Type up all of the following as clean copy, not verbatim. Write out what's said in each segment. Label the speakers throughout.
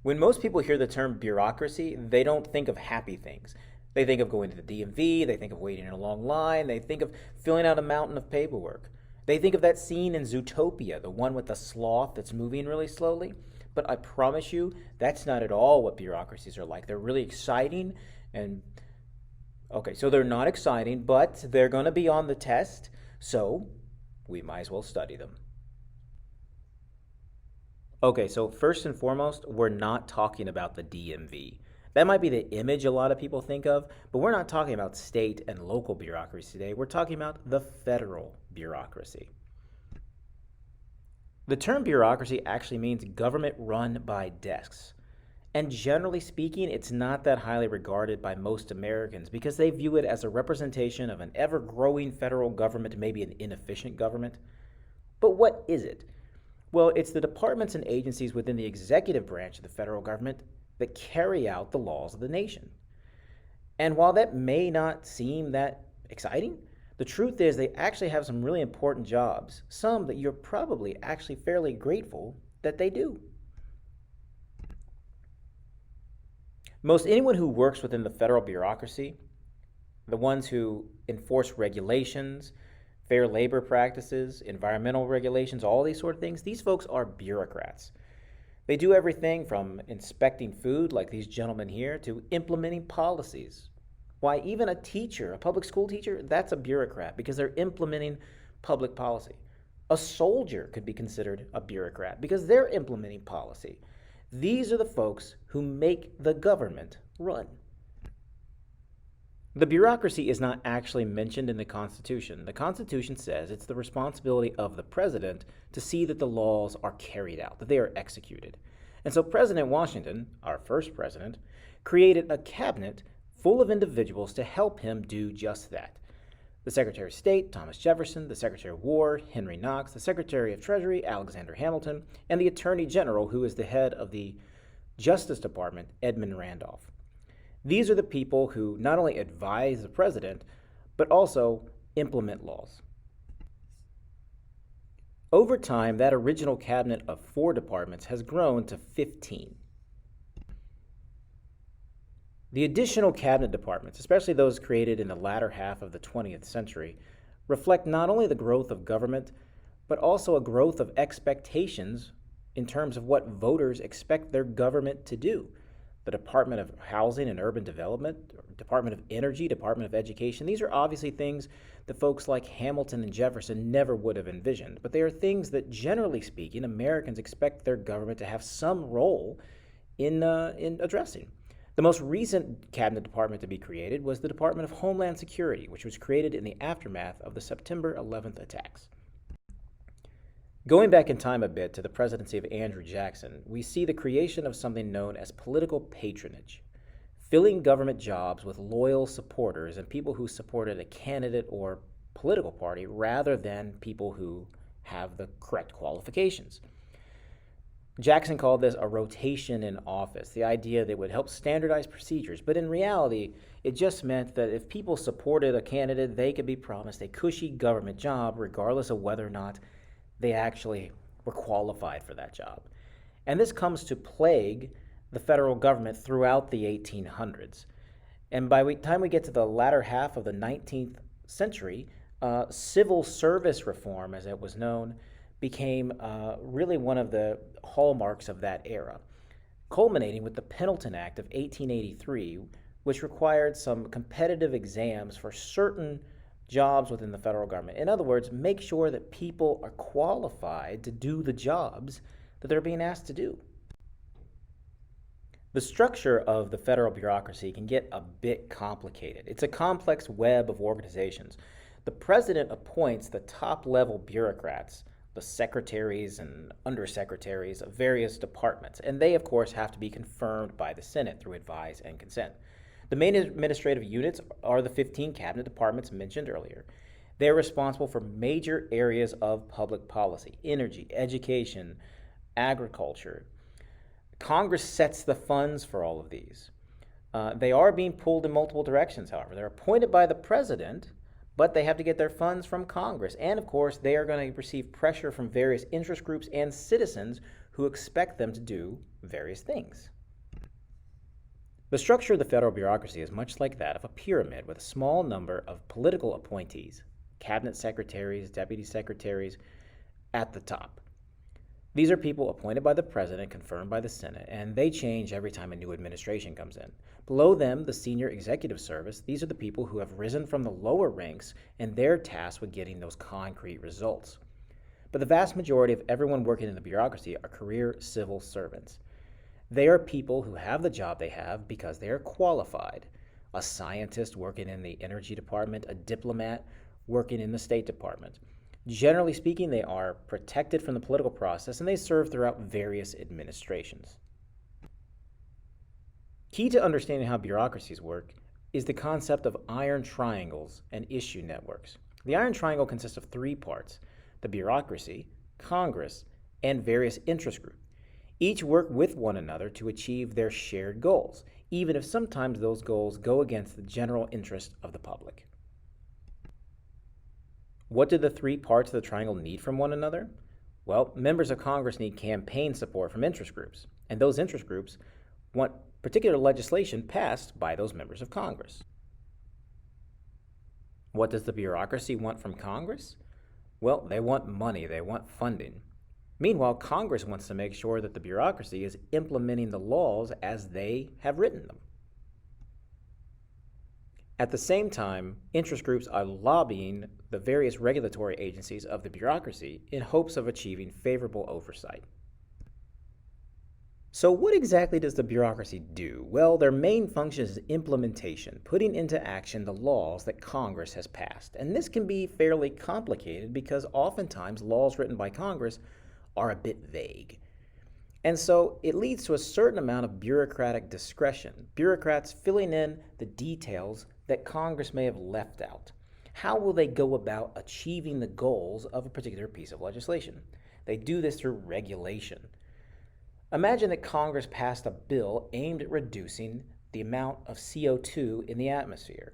Speaker 1: When most people hear the term bureaucracy, they don't think of happy things. They think of going to the DMV, they think of waiting in a long line, they think of filling out a mountain of paperwork. They think of that scene in Zootopia, the one with the sloth that's moving really slowly. But I promise you, that's not at all what bureaucracies are like. They're really exciting and okay, so they're not exciting, but they're going to be on the test, so we might as well study them. Okay, so first and foremost, we're not talking about the DMV. That might be the image a lot of people think of, but we're not talking about state and local bureaucracy today. We're talking about the federal bureaucracy. The term bureaucracy actually means government run by desks. And generally speaking, it's not that highly regarded by most Americans because they view it as a representation of an ever growing federal government, maybe an inefficient government. But what is it? Well, it's the departments and agencies within the executive branch of the federal government that carry out the laws of the nation. And while that may not seem that exciting, the truth is they actually have some really important jobs, some that you're probably actually fairly grateful that they do. Most anyone who works within the federal bureaucracy, the ones who enforce regulations, fair labor practices, environmental regulations, all these sort of things, these folks are bureaucrats. They do everything from inspecting food, like these gentlemen here, to implementing policies. Why, even a teacher, a public school teacher, that's a bureaucrat because they're implementing public policy. A soldier could be considered a bureaucrat because they're implementing policy. These are the folks who make the government run. The bureaucracy is not actually mentioned in the Constitution. The Constitution says it's the responsibility of the president to see that the laws are carried out, that they are executed. And so President Washington, our first president, created a cabinet full of individuals to help him do just that. The Secretary of State, Thomas Jefferson, the Secretary of War, Henry Knox, the Secretary of Treasury, Alexander Hamilton, and the Attorney General, who is the head of the Justice Department, Edmund Randolph. These are the people who not only advise the president, but also implement laws. Over time, that original cabinet of 4 departments has grown to 15. The additional cabinet departments, especially those created in the latter half of the 20th century, reflect not only the growth of government, but also a growth of expectations in terms of what voters expect their government to do. The Department of Housing and Urban Development, Department of Energy, Department of Education, these are obviously things that folks like Hamilton and Jefferson never would have envisioned, but they are things that, generally speaking, Americans expect their government to have some role in addressing. The most recent cabinet department to be created was the Department of Homeland Security, which was created in the aftermath of the September 11th attacks. Going back in time a bit to the presidency of Andrew Jackson, we see the creation of something known as political patronage, filling government jobs with loyal supporters and people who supported a candidate or political party rather than people who have the correct qualifications. Jackson called this a rotation in office, the idea that it would help standardize procedures. But in reality, it just meant that if people supported a candidate, they could be promised a cushy government job regardless of whether or not they actually were qualified for that job. And this comes to plague the federal government throughout the 1800s. And by the time we get to the latter half of the 19th century, civil service reform, as it was known, became really one of the hallmarks of that era, culminating with the Pendleton Act of 1883, which required some competitive exams for certain jobs within the federal government. In other words, make sure that people are qualified to do the jobs that they're being asked to do. The structure of the federal bureaucracy can get a bit complicated. It's a complex web of organizations. The president appoints the top-level bureaucrats, the secretaries and undersecretaries of various departments, and they, of course, have to be confirmed by the Senate through advise and consent. The main administrative units are the 15 cabinet departments mentioned earlier. They're responsible for major areas of public policy: energy, education, agriculture. Congress sets the funds for all of these. They are being pulled in multiple directions, however. They're appointed by the president, but they have to get their funds from Congress. And of course, they are going to receive pressure from various interest groups and citizens who expect them to do various things. The structure of the federal bureaucracy is much like that of a pyramid with a small number of political appointees, cabinet secretaries, deputy secretaries, at the top. These are people appointed by the president, confirmed by the Senate, and they change every time a new administration comes in. Below them, the senior executive service, these are the people who have risen from the lower ranks and they're tasked with getting those concrete results. But the vast majority of everyone working in the bureaucracy are career civil servants. They are people who have the job they have because they are qualified. A scientist working in the energy department, a diplomat working in the State Department. Generally speaking, they are protected from the political process and they serve throughout various administrations. Key to understanding how bureaucracies work is the concept of iron triangles and issue networks. The iron triangle consists of three parts: the bureaucracy, Congress, and various interest groups. Each work with one another to achieve their shared goals, even if sometimes those goals go against the general interest of the public. What do the three parts of the triangle need from one another? Well, members of Congress need campaign support from interest groups, and those interest groups want particular legislation passed by those members of Congress. What does the bureaucracy want from Congress? Well, they want money, they want funding. Meanwhile, Congress wants to make sure that the bureaucracy is implementing the laws as they have written them. At the same time, interest groups are lobbying the various regulatory agencies of the bureaucracy in hopes of achieving favorable oversight. So what exactly does the bureaucracy do? Well, their main function is implementation, putting into action the laws that Congress has passed. And this can be fairly complicated because oftentimes laws written by Congress are a bit vague. And so it leads to a certain amount of bureaucratic discretion, bureaucrats filling in the details that Congress may have left out. How will they go about achieving the goals of a particular piece of legislation? They do this through regulation. Imagine that Congress passed a bill aimed at reducing the amount of CO2 in the atmosphere.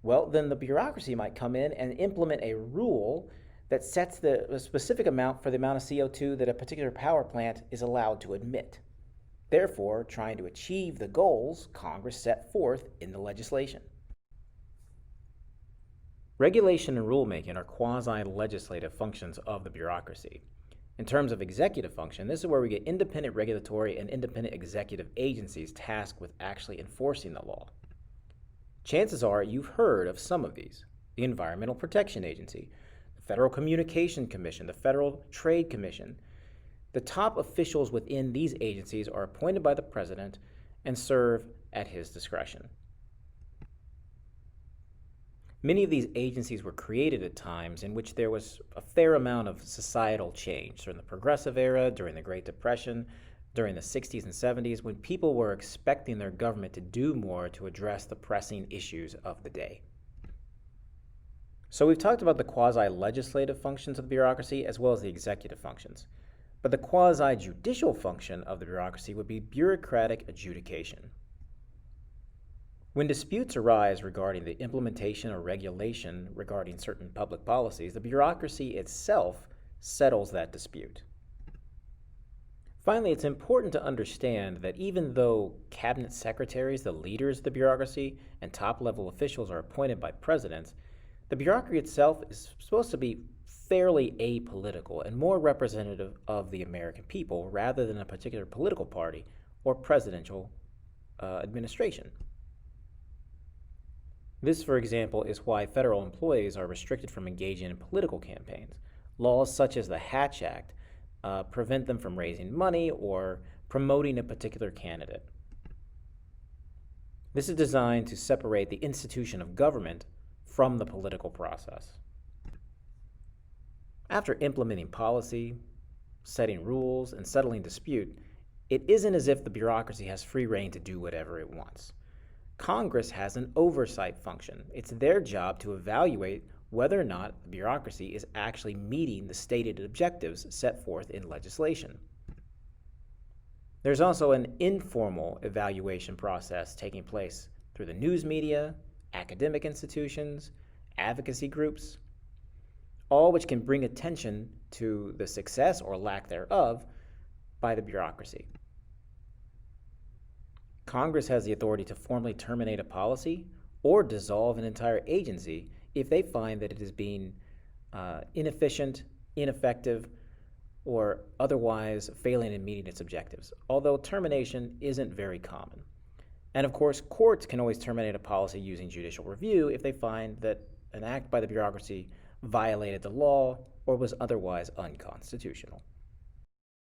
Speaker 1: Well, then the bureaucracy might come in and implement a rule that sets the specific amount for the amount of CO2 that a particular power plant is allowed to emit, therefore trying to achieve the goals Congress set forth in the legislation. Regulation and rulemaking are quasi-legislative functions of the bureaucracy. In terms of executive function, this is where we get independent regulatory and independent executive agencies tasked with actually enforcing the law. Chances are you've heard of some of these: the Environmental Protection Agency, the Federal Communications Commission, the Federal Trade Commission. The top officials within these agencies are appointed by the president and serve at his discretion. Many of these agencies were created at times in which there was a fair amount of societal change. During the Progressive Era, during the Great Depression, during the 60s and 70s, when people were expecting their government to do more to address the pressing issues of the day. So we've talked about the quasi-legislative functions of the bureaucracy as well as the executive functions. But the quasi-judicial function of the bureaucracy would be bureaucratic adjudication. When disputes arise regarding the implementation or regulation regarding certain public policies, the bureaucracy itself settles that dispute. Finally, it's important to understand that even though cabinet secretaries, the leaders of the bureaucracy, and top-level officials are appointed by presidents, the bureaucracy itself is supposed to be fairly apolitical and more representative of the American people rather than a particular political party or presidential administration. This, for example, is why federal employees are restricted from engaging in political campaigns. Laws such as the Hatch Act prevent them from raising money or promoting a particular candidate. This is designed to separate the institution of government from the political process. After implementing policy, setting rules, and settling dispute, it isn't as if the bureaucracy has free rein to do whatever it wants. Congress has an oversight function. It's their job to evaluate whether or not the bureaucracy is actually meeting the stated objectives set forth in legislation. There's also an informal evaluation process taking place through the news media, academic institutions, advocacy groups, all which can bring attention to the success or lack thereof by the bureaucracy. Congress has the authority to formally terminate a policy or dissolve an entire agency if they find that it is being inefficient, ineffective, or otherwise failing in meeting its objectives, although termination isn't very common. And of course, courts can always terminate a policy using judicial review if they find that an act by the bureaucracy violated the law or was otherwise unconstitutional.